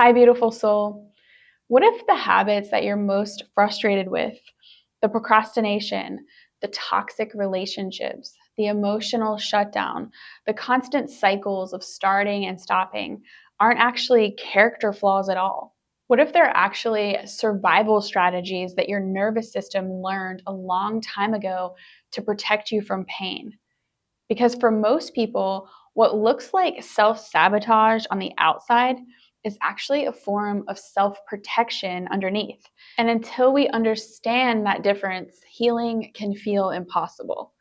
Hi, beautiful soul. What if the habits that you're most frustrated with, the procrastination, the toxic relationships, the emotional shutdown, the constant cycles of starting and stopping, aren't actually character flaws at all? What if they're actually survival strategies that your nervous system learned a long time ago to protect you from pain? Because for most people, what looks like self sabotage on the outside is actually a form of self protection underneath. And until we understand that difference, healing can feel impossible.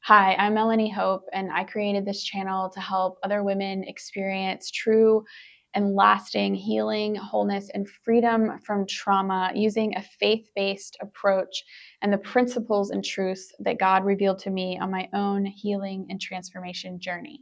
Hi, I'm Melanie Hope, and I created this channel to help other women experience true and lasting healing, wholeness, and freedom from trauma using a faith-based approach and the principles and truths that God revealed to me on my own healing and transformation journey.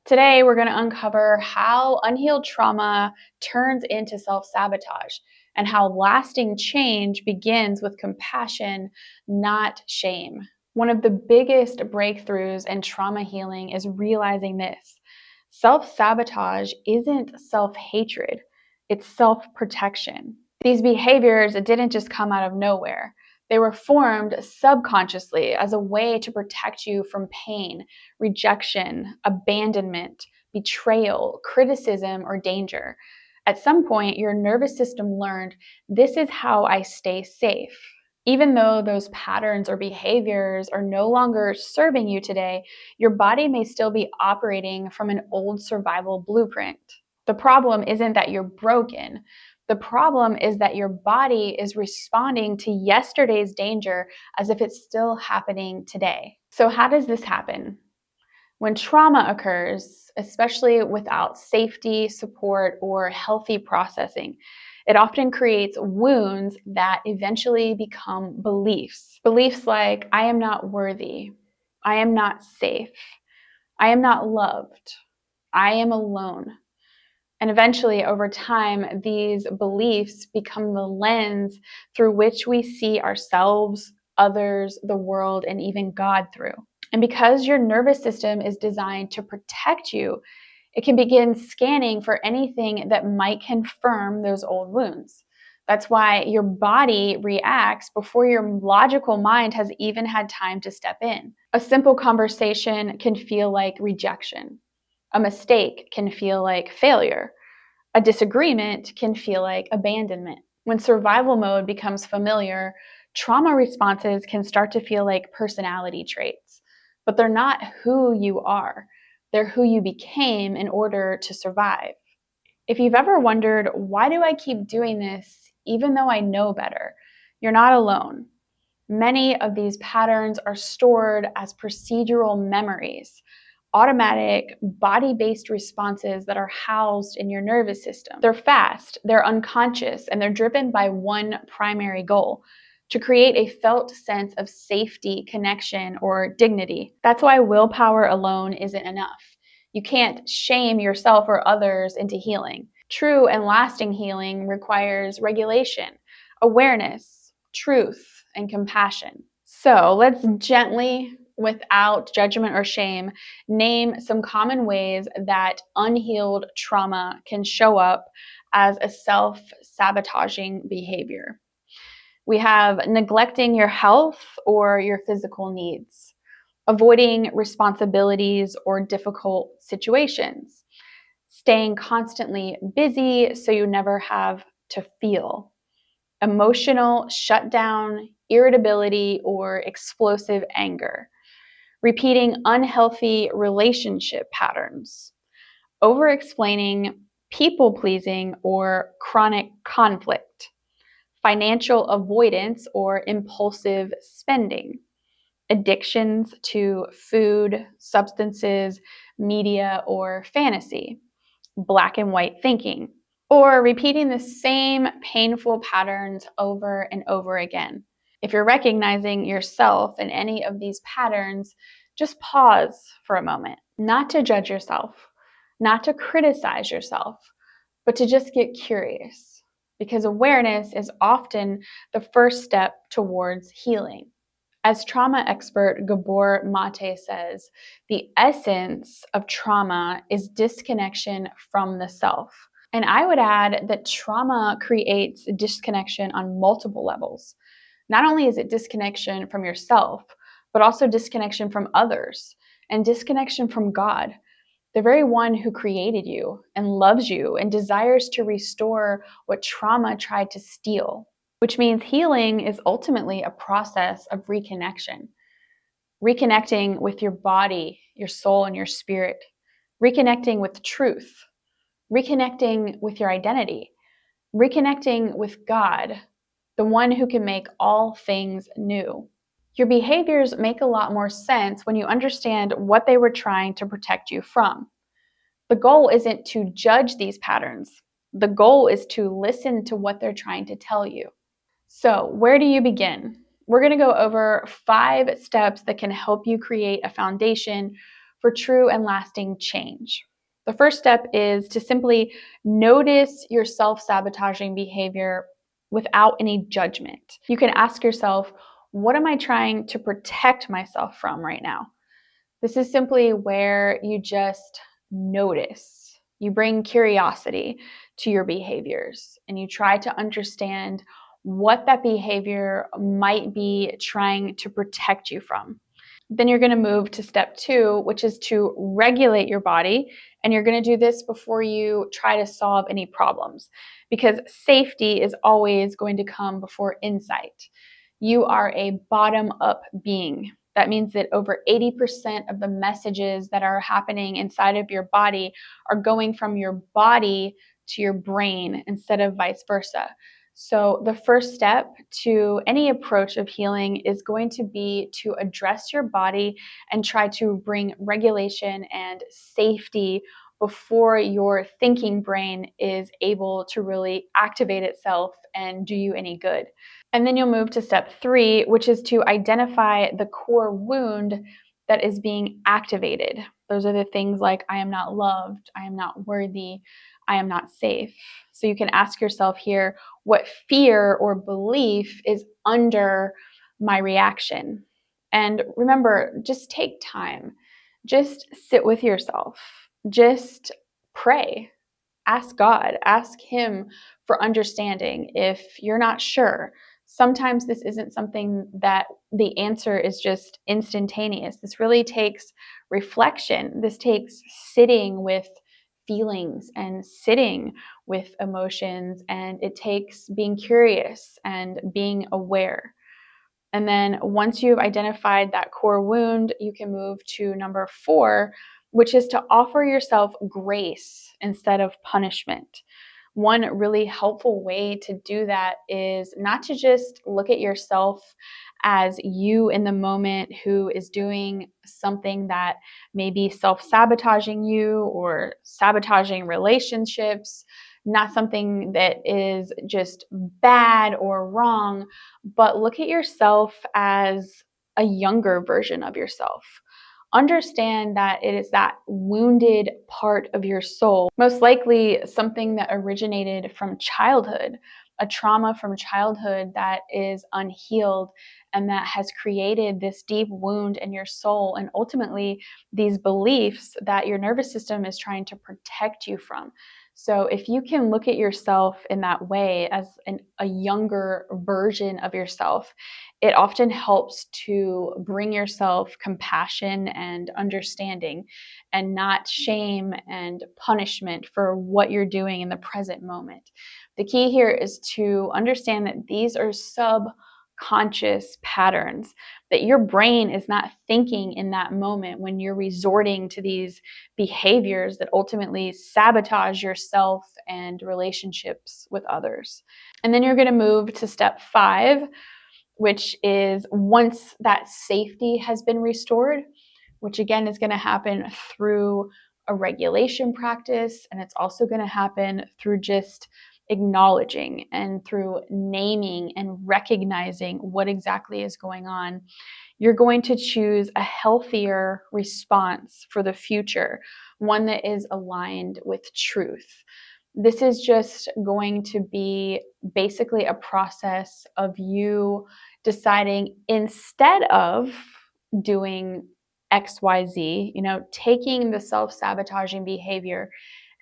Today, we're going to uncover how unhealed trauma turns into self-sabotage and how lasting change begins with compassion, not shame. One of the biggest breakthroughs in trauma healing is realizing this. Self-sabotage isn't self-hatred, it's self-protection. These behaviors didn't just come out of nowhere. They were formed subconsciously as a way to protect you from pain, rejection, abandonment, betrayal, criticism, or danger. At some point, your nervous system learned, this is how I stay safe. Even though those patterns or behaviors are no longer serving you today, your body may still be operating from an old survival blueprint. The problem isn't that you're broken. The problem is that your body is responding to yesterday's danger as if it's still happening today. So how does this happen? When trauma occurs, especially without safety, support, or healthy processing, it often creates wounds that eventually become beliefs. Beliefs like, I am not worthy, I am not safe, I am not loved, I am alone. And eventually, over time, these beliefs become the lens through which we see ourselves, others, the world, and even God through. And because your nervous system is designed to protect you, it can begin scanning for anything that might confirm those old wounds. That's why your body reacts before your logical mind has even had time to step in. A simple conversation can feel like rejection. A mistake can feel like failure. A disagreement can feel like abandonment. When survival mode becomes familiar, trauma responses can start to feel like personality traits, but they're not who you are. They're who you became in order to survive. If you've ever wondered, why do I keep doing this even though I know better? You're not alone. Many of these patterns are stored as procedural memories, automatic body-based responses that are housed in your nervous system. They're fast, they're unconscious, and they're driven by one primary goal: to create a felt sense of safety, connection, or dignity. That's why willpower alone isn't enough. You can't shame yourself or others into healing. True and lasting healing requires regulation, awareness, truth, and compassion. So let's gently, without judgment or shame, name some common ways that unhealed trauma can show up as a self-sabotaging behavior. We have neglecting your health or your physical needs, avoiding responsibilities or difficult situations, staying constantly busy so you never have to feel, emotional shutdown, irritability, or explosive anger, repeating unhealthy relationship patterns, over-explaining, people-pleasing, or chronic conflict, financial avoidance or impulsive spending, addictions to food, substances, media, or fantasy, black and white thinking, or repeating the same painful patterns over and over again. If you're recognizing yourself in any of these patterns, just pause for a moment, not to judge yourself, not to criticize yourself, but to just get curious, because awareness is often the first step towards healing. As trauma expert Gabor Mate says, the essence of trauma is disconnection from the self. And I would add that trauma creates disconnection on multiple levels. Not only is it disconnection from yourself, but also disconnection from others and disconnection from God, the very one who created you and loves you and desires to restore what trauma tried to steal, which means healing is ultimately a process of reconnection. Reconnecting with your body, your soul, and your spirit, reconnecting with truth, reconnecting with your identity, reconnecting with God, the one who can make all things new. Your behaviors make a lot more sense when you understand what they were trying to protect you from. The goal isn't to judge these patterns. The goal is to listen to what they're trying to tell you. So, where do you begin? We're going to go over 5 steps that can help you create a foundation for true and lasting change. The first step is to simply notice your self-sabotaging behavior without any judgment. You can ask yourself, what am I trying to protect myself from right now? This is simply where you just notice. You bring curiosity to your behaviors and you try to understand what that behavior might be trying to protect you from. Then you're going to move to step 2, which is to regulate your body. And you're going to do this before you try to solve any problems, because safety is always going to come before insight. You are a bottom-up being. That means that over 80% of the messages that are happening inside of your body are going from your body to your brain instead of vice versa. So, the first step to any approach of healing is going to be to address your body and try to bring regulation and safety before your thinking brain is able to really activate itself and do you any good. And then you'll move to step 3, which is to identify the core wound that is being activated. Those are the things like, I am not loved, I am not worthy, I am not safe. So you can ask yourself here, what fear or belief is under my reaction? And remember, just take time. Just sit with yourself. Just pray. Ask God, ask Him for understanding if you're not sure. Sometimes this isn't something that the answer is just instantaneous. This really takes reflection. This takes sitting with feelings and sitting with emotions, and it takes being curious and being aware. And then once you've identified that core wound, you can move to number 4, which is to offer yourself grace instead of punishment. One really helpful way to do that is not to just look at yourself as you in the moment who is doing something that may be self-sabotaging you or sabotaging relationships, not something that is just bad or wrong, but look at yourself as a younger version of yourself. Understand that it is that wounded part of your soul, most likely something that originated from childhood, a trauma from childhood that is unhealed and that has created this deep wound in your soul, and ultimately these beliefs that your nervous system is trying to protect you from. So, if you can look at yourself in that way as a younger version of yourself, it often helps to bring yourself compassion and understanding and not shame and punishment for what you're doing in the present moment. The key here is to understand that these are subconscious patterns, that your brain is not thinking in that moment when you're resorting to these behaviors that ultimately sabotage yourself and relationships with others. And then you're going to move to step 5, which is once that safety has been restored, which again is going to happen through a regulation practice. And it's also going to happen through just acknowledging and through naming and recognizing what exactly is going on. You're going to choose a healthier response for the future, one that is aligned with truth. This is just going to be basically a process of you deciding instead of doing XYZ, taking the self-sabotaging behavior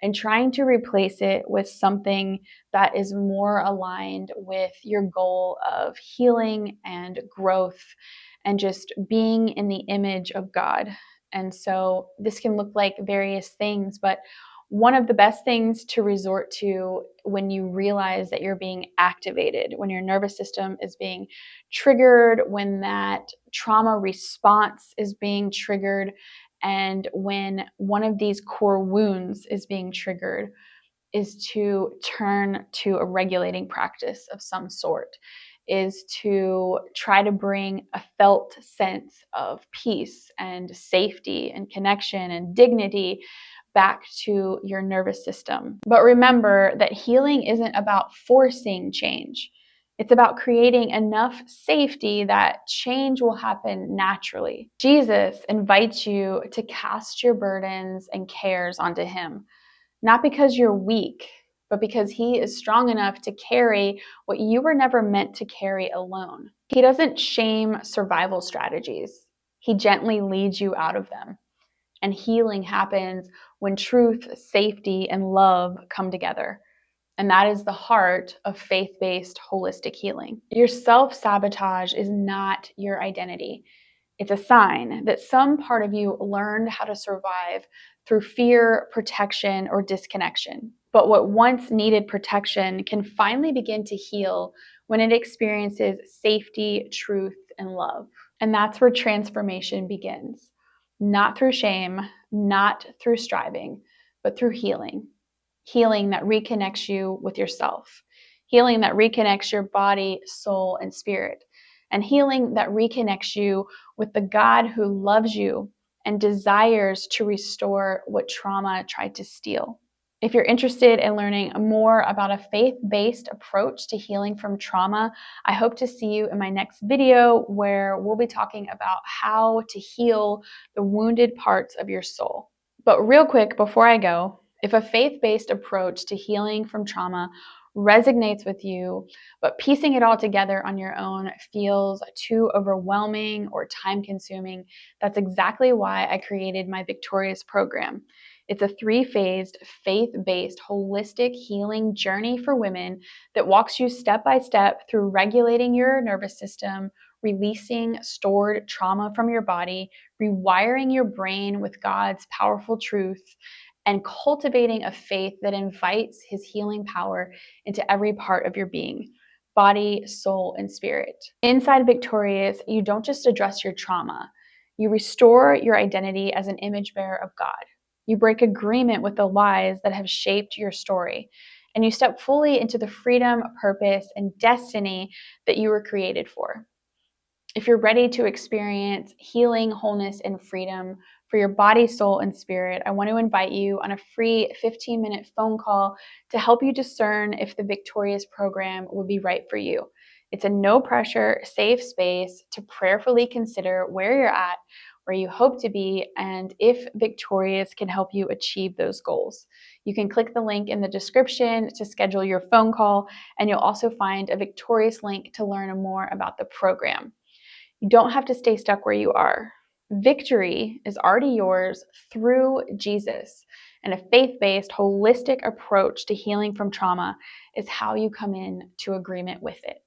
and trying to replace it with something that is more aligned with your goal of healing and growth and just being in the image of God. And so this can look like various things, but one of the best things to resort to when you realize that you're being activated, when your nervous system is being triggered, when that trauma response is being triggered, and when one of these core wounds is being triggered, is to turn to a regulating practice of some sort, is to try to bring a felt sense of peace and safety and connection and dignity back to your nervous system. But remember that healing isn't about forcing change. It's about creating enough safety that change will happen naturally. Jesus invites you to cast your burdens and cares onto Him, not because you're weak, but because He is strong enough to carry what you were never meant to carry alone. He doesn't shame survival strategies. He gently leads you out of them. And healing happens when truth, safety, and love come together. And that is the heart of faith-based holistic healing. Your self-sabotage is not your identity. It's a sign that some part of you learned how to survive through fear, protection, or disconnection. But what once needed protection can finally begin to heal when it experiences safety, truth, and love. And that's where transformation begins. Not through shame, not through striving, but through healing. Healing that reconnects you with yourself. Healing that reconnects your body, soul, and spirit. And healing that reconnects you with the God who loves you and desires to restore what trauma tried to steal. If you're interested in learning more about a faith-based approach to healing from trauma, I hope to see you in my next video where we'll be talking about how to heal the wounded parts of your soul. But real quick before I go, if a faith-based approach to healing from trauma resonates with you, but piecing it all together on your own feels too overwhelming or time-consuming, that's exactly why I created my Victorious program. It's a 3-phased, faith-based, holistic healing journey for women that walks you step by step through regulating your nervous system, releasing stored trauma from your body, rewiring your brain with God's powerful truth, and cultivating a faith that invites His healing power into every part of your being, body, soul, and spirit. Inside Victorious, you don't just address your trauma, you restore your identity as an image bearer of God. You break agreement with the lies that have shaped your story, and you step fully into the freedom, purpose, and destiny that you were created for. If you're ready to experience healing, wholeness, and freedom for your body, soul, and spirit, I want to invite you on a free 15-minute phone call to help you discern if the Victorious program would be right for you. It's a no-pressure, safe space to prayerfully consider where you're at, where you hope to be, and if Victorious can help you achieve those goals. You can click the link in the description to schedule your phone call, and you'll also find a Victorious link to learn more about the program. You don't have to stay stuck where you are. Victory is already yours through Jesus, and a faith-based, holistic approach to healing from trauma is how you come in to agreement with it.